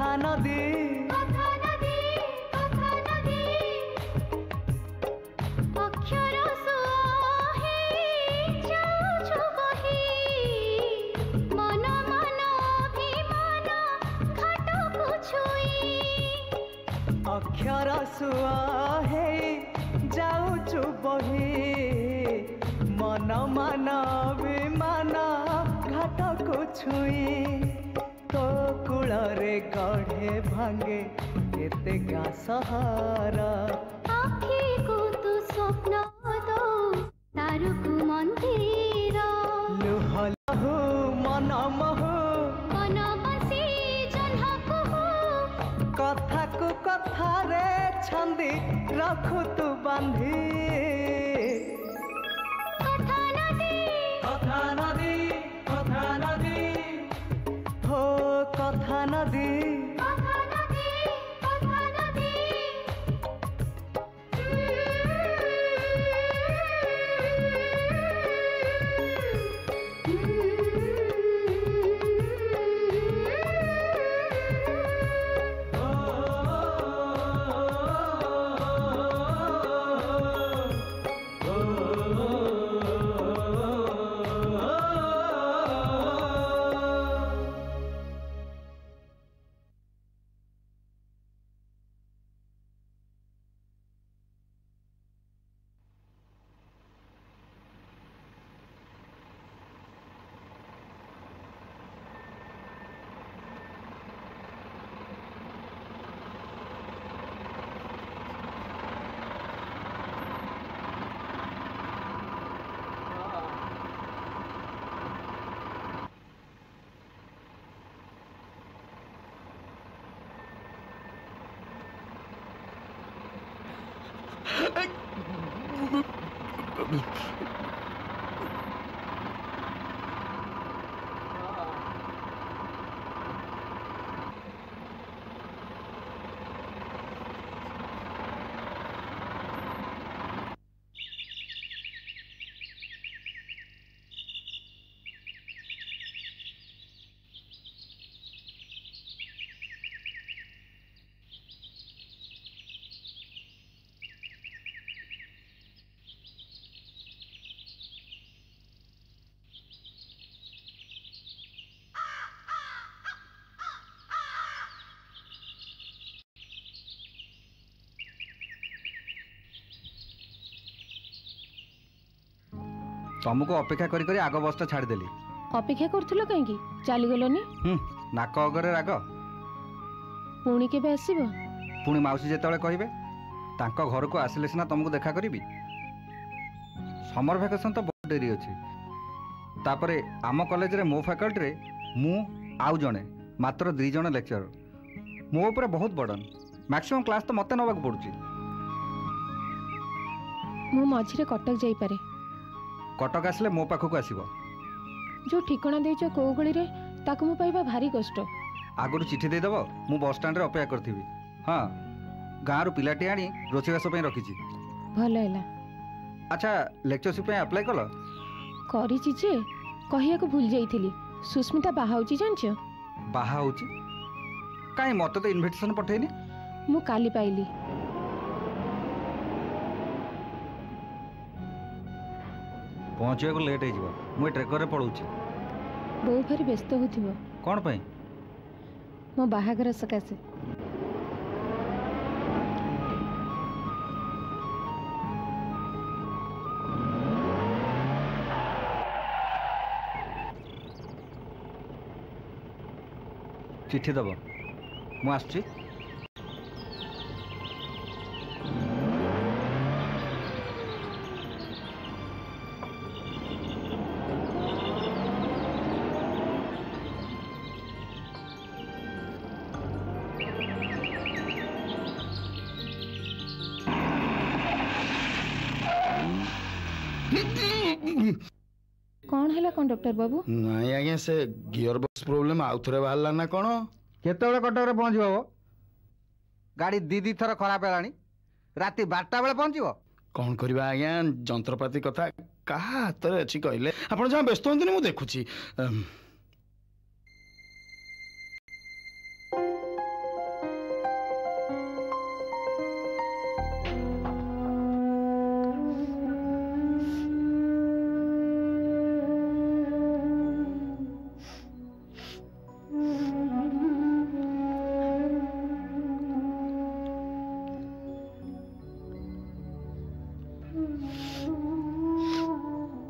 कथा नदी अक्षर सुहे जाऊछु बही मन मन अभिमान घाटକୁ छुई अक्षर सुहे जाऊछु बही मन मन अभिमान घाटକୁ छुई तो कूଳରେ गढ़े भांगे केते गा सहारा आखि को तू स्वप्न दो तारुकु मंदिर लुह लहु मन महु बनवासी जन्हकु कथा को कथा रे छंदी रखु तू बांधी कथा नदी कथा नदी कथा नदी हो कथा नदी कथा नदी कथा नदी तुमको अपेक्षा करी करी आग बसटा छाड़देली। अपेक्षा करथिलो काहेकि चली गलोनी? नाक अगरे राग। पुणी केबे आसीबो? पुणी माउसी जेतबेले कहिबे तांको घर को आसिले सिना तुमको देखा करिबी। समर वैकेशन तो बहुत डेरी अछि। तापरे आम कॉलेज रे मो फैकल्टी रे मु आउ जणे मात्र 2 जण लेक्चरर मो ऊपर बहुत बर्डन। मैक्सिमम क्लास तो मते नबाक पड़ुची। मु मझिरे कटक जाई पारे। कटक आसले मो पाखक आसीबो। जो ठिकाना देइछो को गळी रे ताकु मु पाइबा भारी कष्ट। आगुरु चिठी दे दबो मु बस स्टैंड रे अपेक्षा करथिबी। हां गाँव पिलाटी आनी रोचेबास रखी। भल है। अच्छा लेक्चरशिप अप्लाई कल? करिछि जे कहिया को भूल जाइथिली। सुस्मिता बाहाउची जानछ? बाहाउची काई मते तो इनविटेशन पठेनी। मु काली पाइली। पहुँचे को लेट हो मुझे ट्रेकर पड़ूची। बहु भारी व्यस्त होथिबो। कौन पाई? मो बाहागर सकासे। चिट्ठी दब मु आसुची। कौन है कंडक्टर बाबू? नहीं आज्ञा से गियर बॉक्स प्रॉब्लम आउ थे बाहर ना कौन केतबेले कटक पहुँचो? गाड़ी दी थर खराब है राति 12टा बेले पहुँचो। कौन करवा आज्ञा जंत्रपाति कथा क्या हाथ में अच्छी कहले आप जहाँ व्यस्त हूँ मुझे देखुची।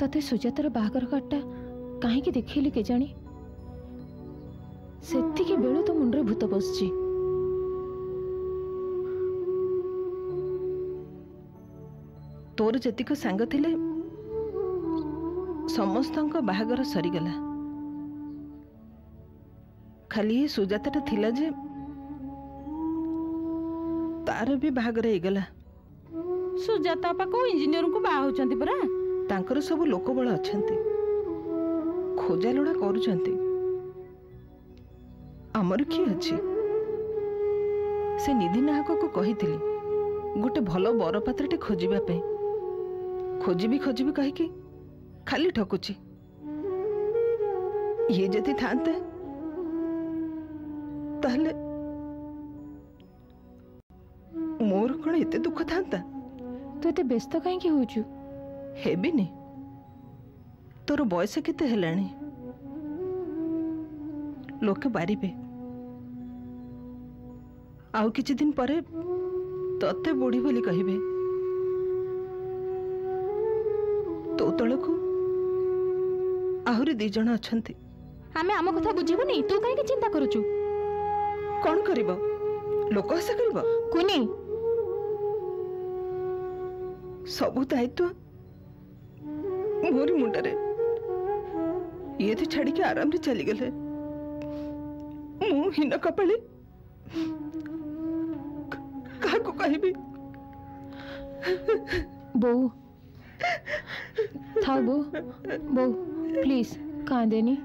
तते सुजातार बाहागर कार्डटा कहीं देखली के जानी सेतिकी बेलू तो मुंडरे भूत बसची। तोर जेतिक सांग थिले समस्तंक बाहागर सरीगला खाली ये सुजाताटा थिला जे तार भी बाहागर ହେଇଗଲା। सुजाता पा को इंजीनियर को बाहा होचंती परा तांकर सब लोक बळ अछंती खोजा लोड़ा करूचंती हमर की अछि से निधि नाहक को कहिथिली गोटे भलो बर पात्रटे खोजिबा पे खोजिबी कहि कि खाली ठकुची ये जति थांते ताहले मोर कण एते दुख थांता। तू एते व्यस्त कहीं होचु हेबिनी तोर बयस केते हेलाणी लोके बारिबे आउ किछि दिन परे तते बुढ़ी बोली कहिबे तो तळकु आहुरी दी जण अछंती। आमे आम कथा बुझिबुनी तू काहे चिंता करूचु कोन करिवो लोक हसे करिवो कुनी सबु दायित्व मोरी मुंडरे ये तो छाड़ी के आराम रे चली गले मु हिन कपाली का को कहबी बो था बो प्लीज कांदेनी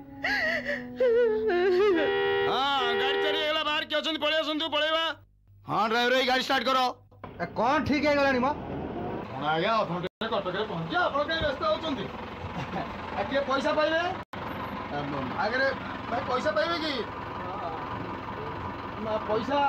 हाँ गाड़ी चली गला बाहर के अछन पळे अछन तू पळेबा। हाँ ड्राइवर ये गाड़ी स्टार्ट करो। कौन ठीक है गलानी मो आ गया ऑटो कटक रे पहुंच आपण के व्यस्त होचंती आ के पैसा पाइबे आगे भाई पैसा पाइबे की ना पैसा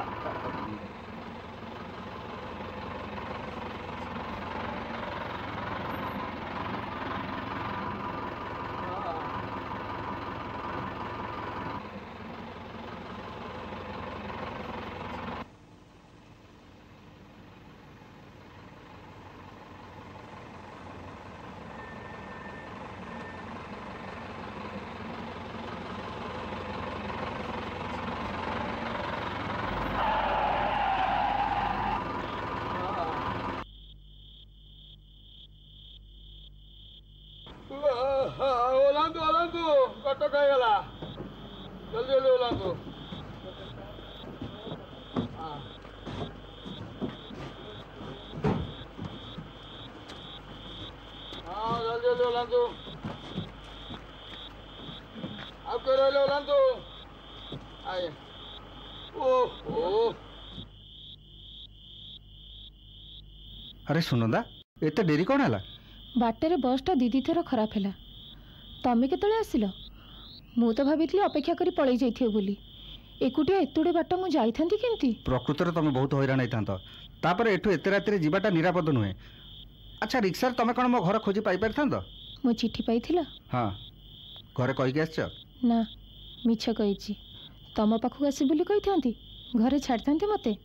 ओलांदो कटक है गला जल्दी जल्दी ओलांदो। हाँ जल्दी जल्दी ओलांदो अब करो ले ओलांदो आए ओह अरे सुनंदा एते डेरी कौन है बाटेरे बसटा दीदी थर खराब है तमें केतले आसिल मु तो भाभी अपेक्षा करी पलि जाइथियो बोली एकुटिया एतुडे बाट मु जाइथांती केमती प्रकृत रे तुम बहुत हैरान होता तापर एठू एते राति जीवाटा निरापद नुहे। अच्छा रिक्सा तुम कौन मो घर खोजी पाई पारथांत मो चिट्ठी पाइथिला हाँ घरे कहीकि आसछ ना मिछ कहिछि तम पाखु आसी बोली कहिथांती घरे छाड़थांती मते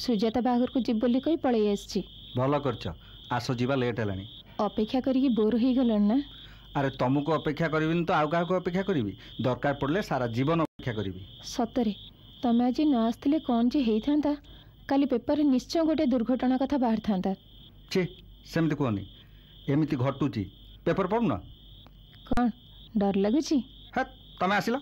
सुजाता बागर को जीव बोली कहि पळै आछछि भल करछ आसो जीवा लेट हेलानी अपेक्षा करिकी बोर हो गलन ना। अरे तुमको अपेक्षा करी तो आउ क्या अपेक्षा करी दरकार पड़े सारा जीवन अपेक्षा करी सतरे तमें आज न आसते कौन जे होता काली पेपर निश्चय गोटे दुर्घटना कथा बाहर था। छि सेमती कहनी एमती घटुची पेपर पढ़ुन कौन डर लगुच हे तमें आसिल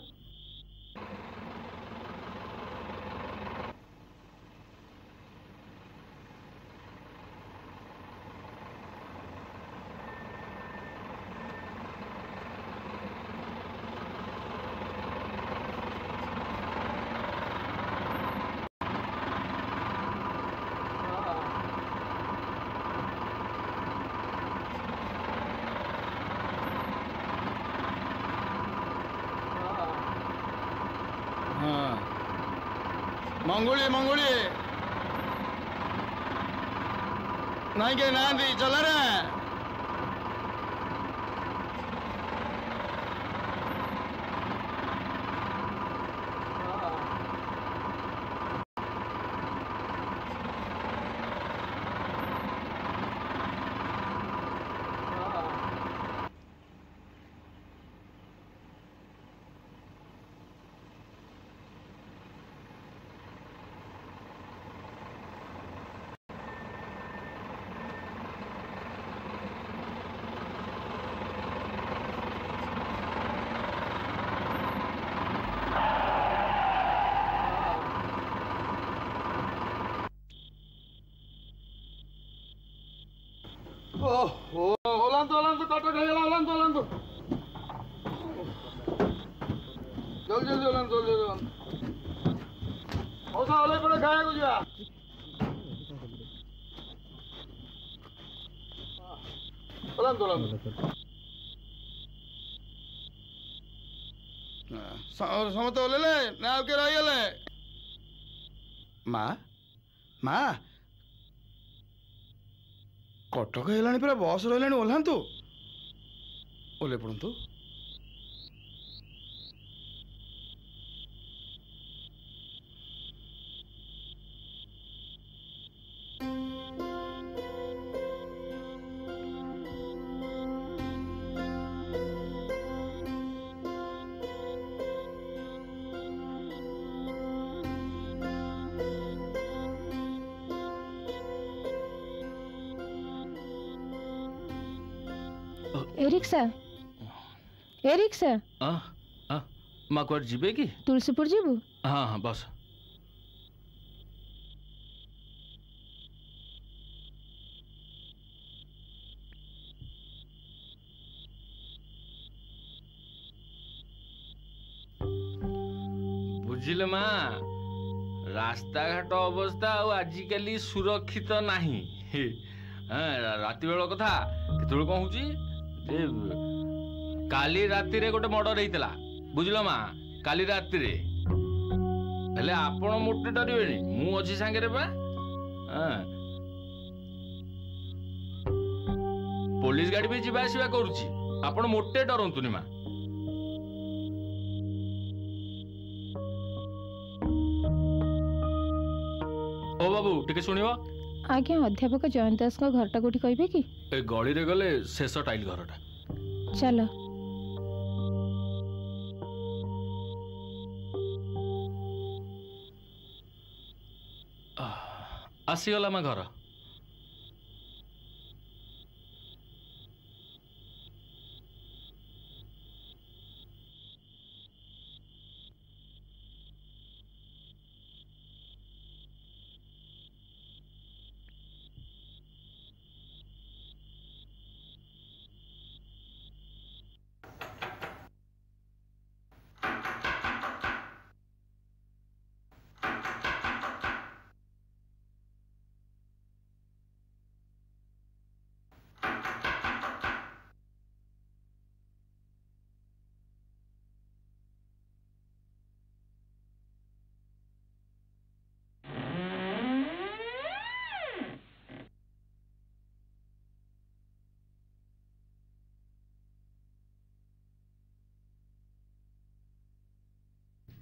मंगुली मंगुली नहीं के ना दी चला रे ओहो ओलांतु कटक ହେଇଗଲା ओलांतु जल्दी ओलांतु मौसा ओले पड़े खाइବାକୁ ଯିବା ओलांतु समस्त ओलेले ना के रहिगले माँ माँ कटक है पूरा बस रहा ओह्लांतु ओह्ले पड़ू एरिक सर माँ कुआर जीवे कि तुलसीपुर जीवु हाँ हाँ बस बुझिले माँ रास्ता घाट अवस्था आजिकल सुरक्षित नहीं राति बेल कथा केतल कौन हूँ काली राति रे गोटे मर्डर होता बुझल माँ काली राति रे हेले आपण मोटे डरबे मु अच्छी सांगे बा पुलिस गाड़ी भी जीवा आसवा करुची आपण मोटे डरंतुनी माँ ओ बाबू टिके सुनियो आज्ञा अध्यापक जयंत दास को घरटा कोठी कहबे कि ए गली रे गले शेष टाइल घरटा चलो आसीगला माँ घर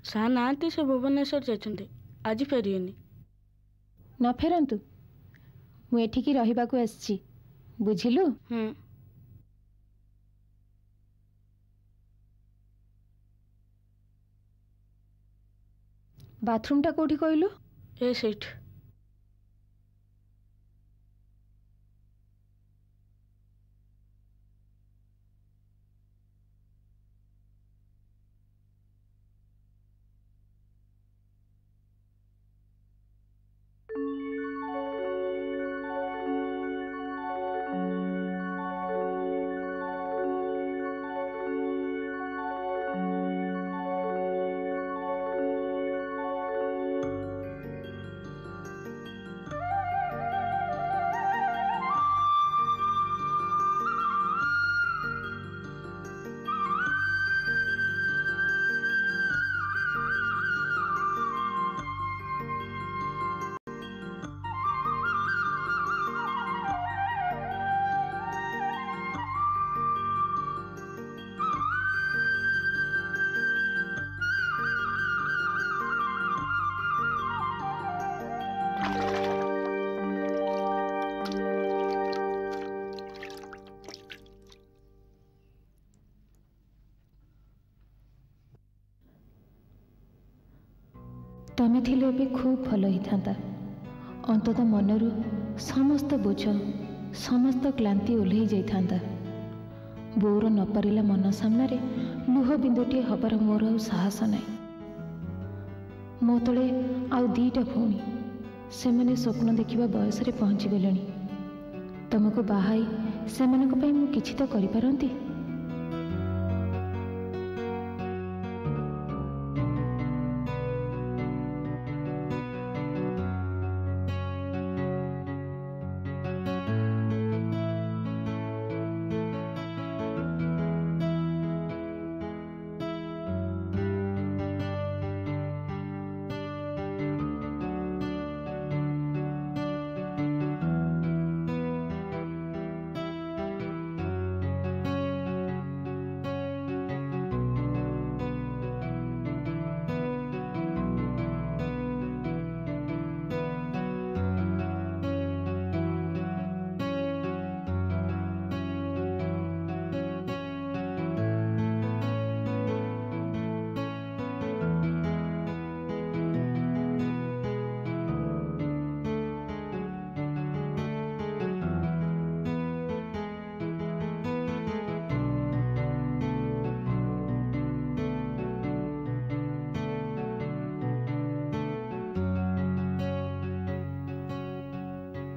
सार ना से भुवनेश्वर जाइछन्ते आज फेरियनी न फेरंतु मु एठिकी रहिबाकू आछि बुझिलु बाथरूम टा कोठी कहलु ए सेठ तमे थिले भी खूब भल ही था अंतत मनरू समस्त बोझ समस्त क्लांति ओल्लई जाइथा बोर न पारिला मन सामने लुह बिंदुटे हबार मोर आ साहस ना मो तले आउ दीटा भौणी से मैंने स्वप्न देखा बयस पहुँची गले तुमको बाहाई ସେମାନଙ୍କ ପାଇଁ ମୁଁ କିଛି ତ କରିପାରନ୍ତି।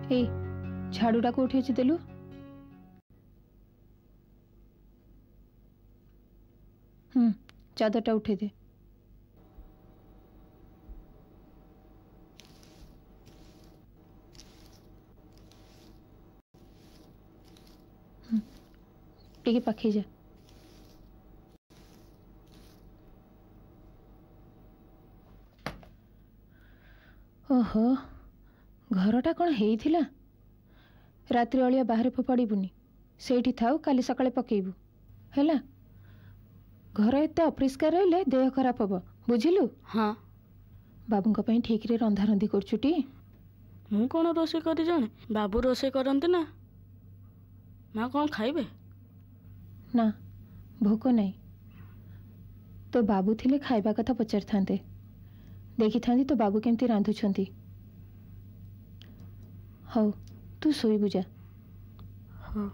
ए झाड़ूटा कौटी अच्छी देलु चादरटा उठे दे। टिके पाखे जा। ओहो घरटा कौन हेइथिला रात्रि अलिया बाहर फोपाड़बुनि सेठी थाउ काली सकाळे पकेइबु हैला। घर एते अपरिष्कार रहिले देह खराब हबो बुझिलु। हाँ बाबूंक पई ठीक रे रंधा रंधी करछुटी। मु कौन रोषे करी जाने बाबू रोषे करते ना माँ कौन खाइबे ना भोक नहीं तो बाबू थिले खाइबा कथा पचार थांते देखी थांती तो बाबू केमती रांधुछंती। हौ तू सोई बुझा। हाँ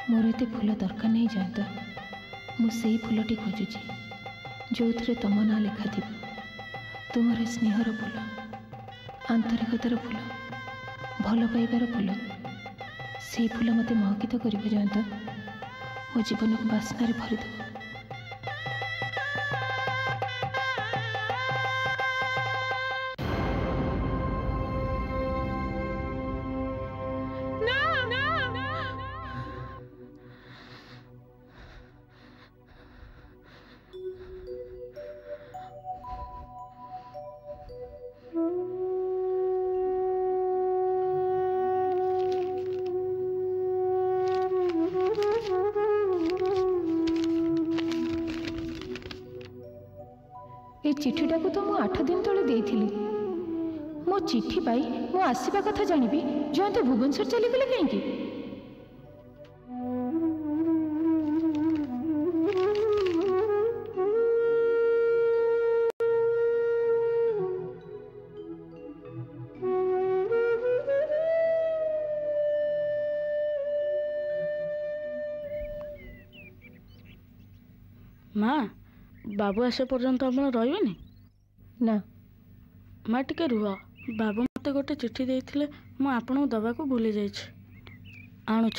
मोर एते फूल दरकार नहीं जानता मु सेई फूलटी खोजुची जो थे तुम ना लिखा थी तुमर स्नेहर फूल आंतरिकतार फूल भल पाइबार फूल से फूल मते महकित कर जानता मो जीवन को बास्नार भरीद। ए चिठीटा को तो मु 8 दिन तले देइथिली मो चिठी पाई मु आसीबा कथा जानिबी जयंत भुवनेश्वर चली गले कहीं माँ बाबू आसे पर्यंत आपण रहिबेनी ना माँ टिके रुह बाबू मते गोटे चिठी देइथिले मु आपन दबा को भूली जाइछि आणुछ।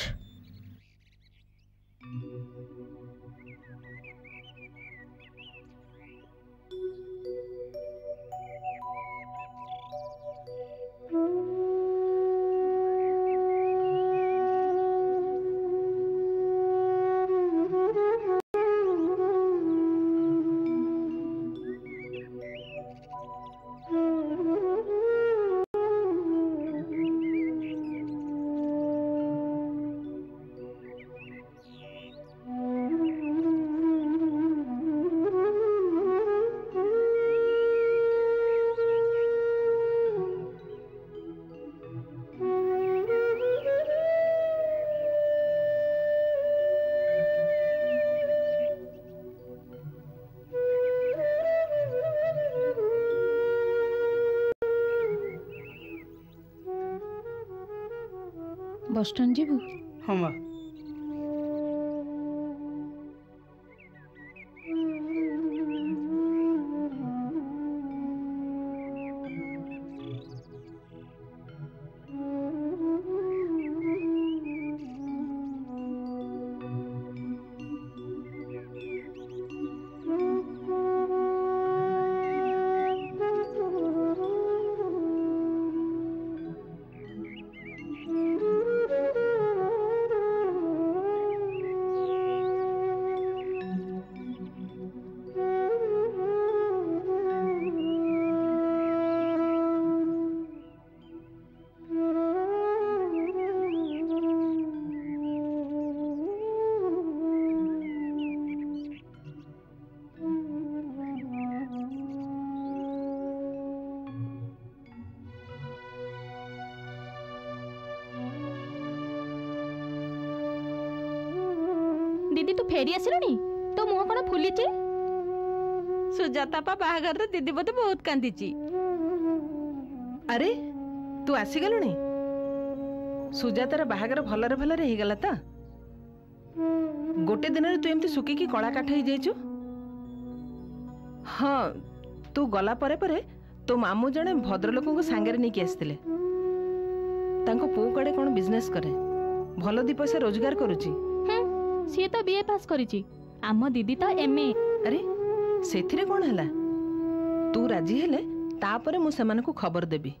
Bus stand जीवु। हाँ माँ। दीदी तू फेरी आसिलुनी तो मुह कौन फुली सुजाता बाहागर दीदी बोते बहुत कांदी। अरे तू आसीगलुनी सुजातार बाहागर भलरे भलरे ही गला ता गोटे दिन तू एमती सुखी कला काठ ही जाइछु। हाँ तू गला परे परे तो मामू जने भद्रलोक को सांगरे नहीं आसते तांको पु कड़े कौन बिजनेस करे भल दी पैसा रोजगार करुची। सी तो बीए पास करिची आम दीदी तो एमए। अरे सेथिरे कौन हला तू राजी हेले तापरे मु सेमान को खबर देबी।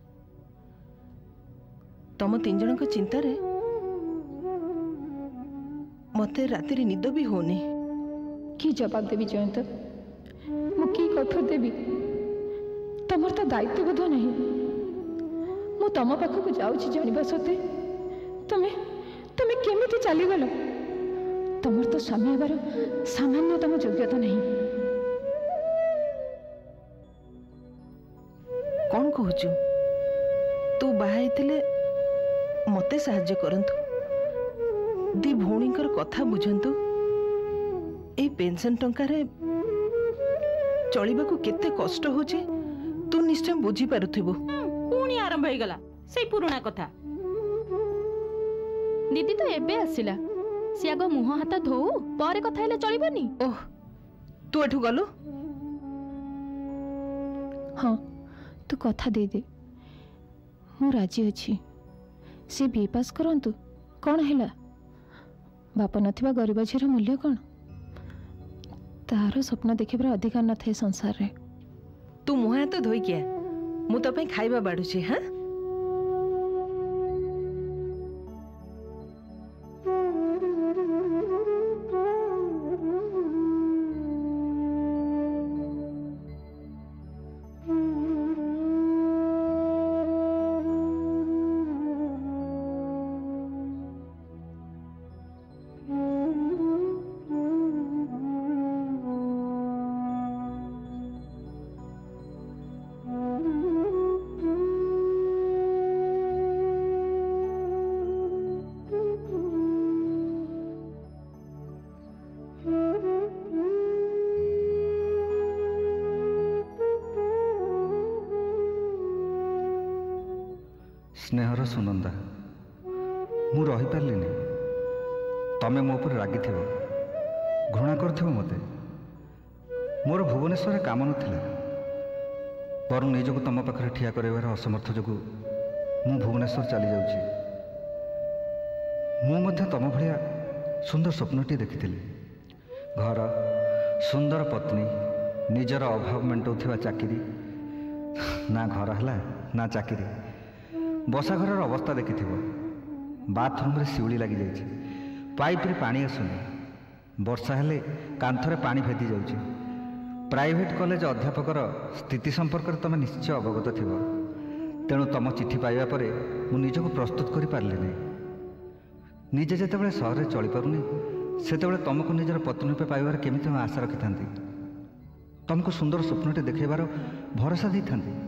तम तीन जन को चिंता रे मते राति रे निद भी होनी। कि जवाब देवी जयंत मु कि कथर देवी तमर तो दायित्व बोध नहीं। मु तम पाखक जाउछि जानिबा सते तमे तमे केमिति चली गलो। तमर तो स्वामी हेबार सामान्यतम योग्यता नहीं। कौन कहूचु तू बाहाइथिले मते साहाय्य करंतु दी भौणीकर कथा बुझंतु ए पेंशन टंका रे चलिबाकू केते कष्ट होचे तू निश्चय बुझी पारुथिबो। पुणी आरंभ हो गला से पुराना कथा। दीदी तो एबे आसिला सी आग मुह हाथ धो पर कथा हेले चलिबनी। ओह तू एठू गलु। हाँ तू कथा दे दे मु राजी अच्छी से बीए पास करंतु कौन हैला बापा नथिबा गरीब झीर मूल्य कौन तार स्वप्न देखिबार अधिकार न थे संसार रे। तू मुह हाथ धोई किया मु तो पे खाइबा बाडुची। हाँ स्नेहर सुनंदा मु रही पारलिनी। तमे मो पर रागी थिबो घृणा करथिबो मते। मोर भुवनेश्वर काम नथिला बरं निजको तम पाखरे ठिया करबार असमर्थ जोगु मु भुवनेश्वर चली जाउची। मु मध्य तम भलिया सुंदर स्वप्नटी देखिथिली घर सुंदर पत्नी निजर अभाव मेंटौथिबा चाकरी ना घर हला ना चाकरी। बसा घर अवस्था देखि बाथरूम रे शिउली लगी जाइए पाइप रे पानी आसुनी वर्षा हेले कांथरे पानी भेदी जाउची। प्राइवेट कॉलेज अध्यापकर स्थिति संपर्क में तुम निश्चय अवगत थी तेणु तुम चिठी पाइबा परे मु निजको प्रस्तुत करि पारली नहीं। निजे जेतेबेले सहर रे चली पारुनी सेतेबेले तुमको निजर पत्नी रूपे पाइबार केमिति आशा रखि थांती। तुमको सुंदर स्वप्नटे देखेबार भरोसा दी थांती।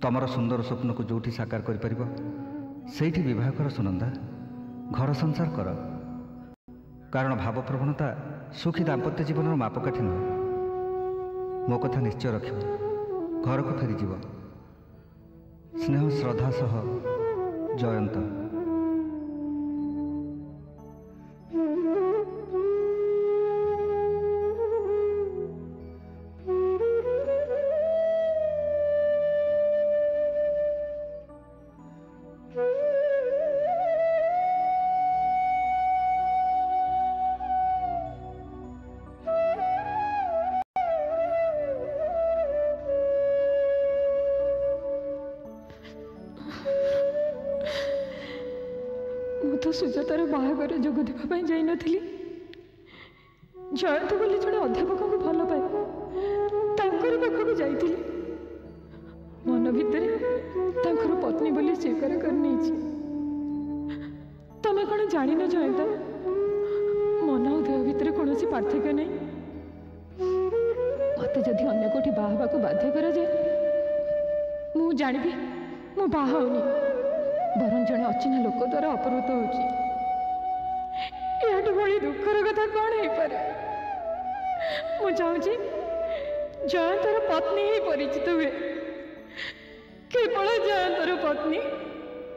तमर सुंदर स्वप्न को जोठी साकार करि परिबो सेठी विवाह कर सुनंदा घर संसार कर। कारण भाव प्रवणता सुखी दाम्पत्य जीवन मापकाठी नुहे। मो कथा निश्चय रखिब घर को फेरीजिब। स्नेह श्रद्धा सह जयंत। ସୁଜାତାର ବାହାଘର ଯୋଗ ଦେବା ପାଇଁ ଯାଇନଥିଲି। ଜୟନ୍ତ ବୋଲି ଜଣେ ଅଧ୍ୟାପକଙ୍କୁ ଭଲ ପାଏ, ତାଙ୍କର ପାଖକୁ ଯାଇଥିଲି। ମନ ଭିତରେ ତାଙ୍କର ପତ୍ନୀ ବୋଲି ସ୍ୱୀକାର କରିନେଇଛି। ତମେ କ'ଣ ଜାଣିନ ଜୟନ୍ତ, ମନ ଆଉ ଦେହ ଭିତରେ କୌଣସି ପାର୍ଥକ୍ୟ ନାହିଁ। ମତେ ଯଦି ଅନ୍ୟ କୋଉଠି ବାହା ହେବାକୁ ବାଧ୍ୟ କରାଯାଏ, ମୁଁ ଜାଣିବି ମୁଁ ବାହା ହେଉନି, ବରଂ ଜଣେ ଅଚିହ୍ନା ଲୋକ ଦ୍ୱାରା ଅପହୃତ ହେଉଛି। ଏହାଠୁ ଭଳି ଦୁଃଖର କଥା କ'ଣ ହେଇପାରେ? ମୁଁ ଚାହୁଁଛି ଜୟନ୍ତର ପତ୍ନୀ ହିଁ ପରିଚିତ ହୁଏ, କେବଳ ଜୟନ୍ତର ପତ୍ନୀ।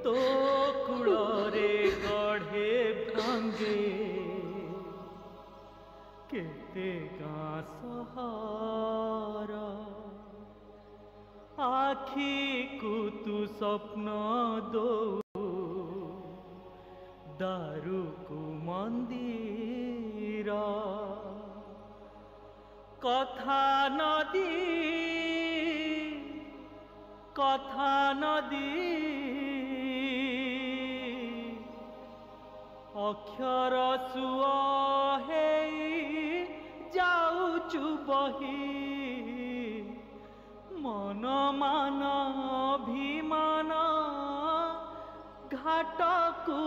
तो कूଳରେ गढ़े भांगे केते गाँ सहार आखि को तू स्वप्न दो दारू को मंदिर कथा नदी अक्षर सुआ है जाऊचु बही मन मान अभिमान घाट को